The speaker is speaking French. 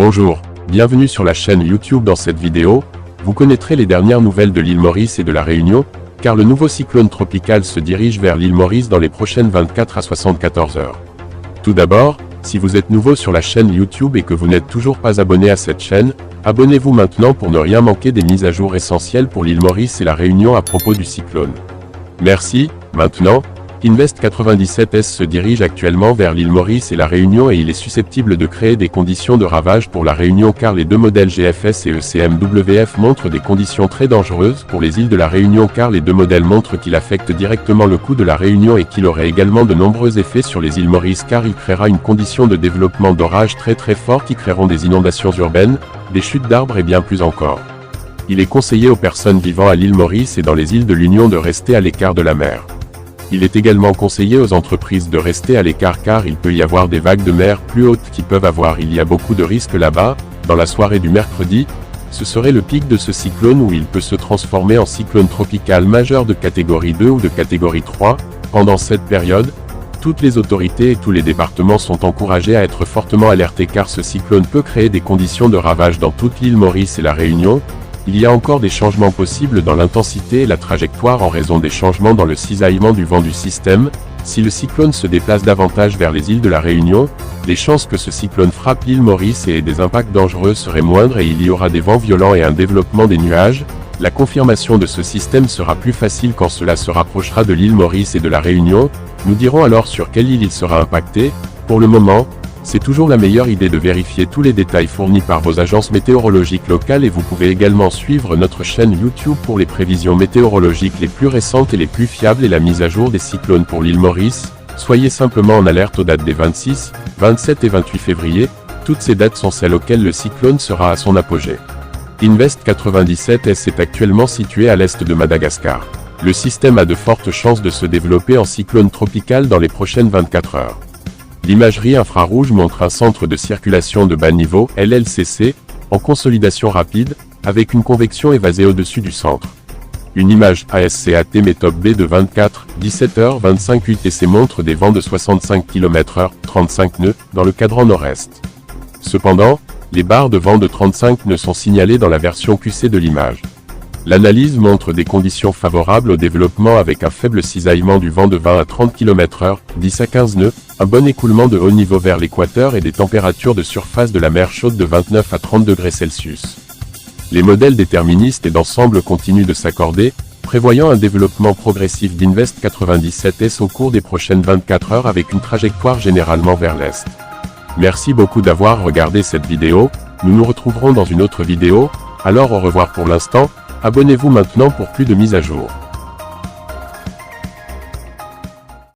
Bonjour, bienvenue sur la chaîne YouTube. Dans cette vidéo, vous connaîtrez les dernières nouvelles de l'île Maurice et de la Réunion, car le nouveau cyclone tropical se dirige vers l'île Maurice dans les prochaines 24 à 74 heures. Tout d'abord, si vous êtes nouveau sur la chaîne YouTube et que vous n'êtes toujours pas abonné à cette chaîne, abonnez-vous maintenant pour ne rien manquer des mises à jour essentielles pour l'île Maurice et la Réunion à propos du cyclone. Merci. Maintenant, Invest 97S se dirige actuellement vers l'île Maurice et la Réunion et il est susceptible de créer des conditions de ravage pour la Réunion car les deux modèles GFS et ECMWF montrent des conditions très dangereuses pour les îles de la Réunion car les deux modèles montrent qu'il affecte directement le coût de la Réunion et qu'il aurait également de nombreux effets sur les îles Maurice car il créera une condition de développement d'orages très forts qui créeront des inondations urbaines, des chutes d'arbres et bien plus encore. Il est conseillé aux personnes vivant à l'île Maurice et dans les îles de l'Union de rester à l'écart de la mer. Il est également conseillé aux entreprises de rester à l'écart car il peut y avoir des vagues de mer plus hautes qui peuvent avoir. Il y a beaucoup de risques là-bas. Dans la soirée du mercredi, ce serait le pic de ce cyclone où il peut se transformer en cyclone tropical majeur de catégorie 2 ou de catégorie 3. Pendant cette période, toutes les autorités et tous les départements sont encouragés à être fortement alertés car ce cyclone peut créer des conditions de ravage dans toute l'île Maurice et la Réunion. Il y a encore des changements possibles dans l'intensité et la trajectoire en raison des changements dans le cisaillement du vent du système. Si le cyclone se déplace davantage vers les îles de la Réunion, les chances que ce cyclone frappe l'île Maurice et ait des impacts dangereux seraient moindres et il y aura des vents violents et un développement des nuages. La confirmation de ce système sera plus facile quand cela se rapprochera de l'île Maurice et de la Réunion. Nous dirons alors sur quelle île il sera impacté. Pour le moment, c'est toujours la meilleure idée de vérifier tous les détails fournis par vos agences météorologiques locales et vous pouvez également suivre notre chaîne YouTube pour les prévisions météorologiques les plus récentes et les plus fiables et la mise à jour des cyclones pour l'île Maurice. Soyez simplement en alerte aux dates des 26, 27 et 28 février, toutes ces dates sont celles auxquelles le cyclone sera à son apogée. Invest 97S est actuellement situé à l'est de Madagascar. Le système a de fortes chances de se développer en cyclone tropical dans les prochaines 24 heures. L'imagerie infrarouge montre un centre de circulation de bas niveau, LLCC, en consolidation rapide, avec une convection évasée au-dessus du centre. Une image ASCAT méthode B de 24, 17h25 UTC montre des vents de 65 km/h, 35 nœuds, dans le cadran nord-est. Cependant, les barres de vent de 35 nœuds sont signalées dans la version QC de l'image. L'analyse montre des conditions favorables au développement avec un faible cisaillement du vent de 20 à 30 km/h, 10 à 15 nœuds, un bon écoulement de haut niveau vers l'équateur et des températures de surface de la mer chaude de 29 à 30 degrés Celsius. Les modèles déterministes et d'ensemble continuent de s'accorder, prévoyant un développement progressif d'Invest 97S au cours des prochaines 24 heures avec une trajectoire généralement vers l'est. Merci beaucoup d'avoir regardé cette vidéo, nous nous retrouverons dans une autre vidéo, alors au revoir pour l'instant. Abonnez-vous maintenant pour plus de mises à jour.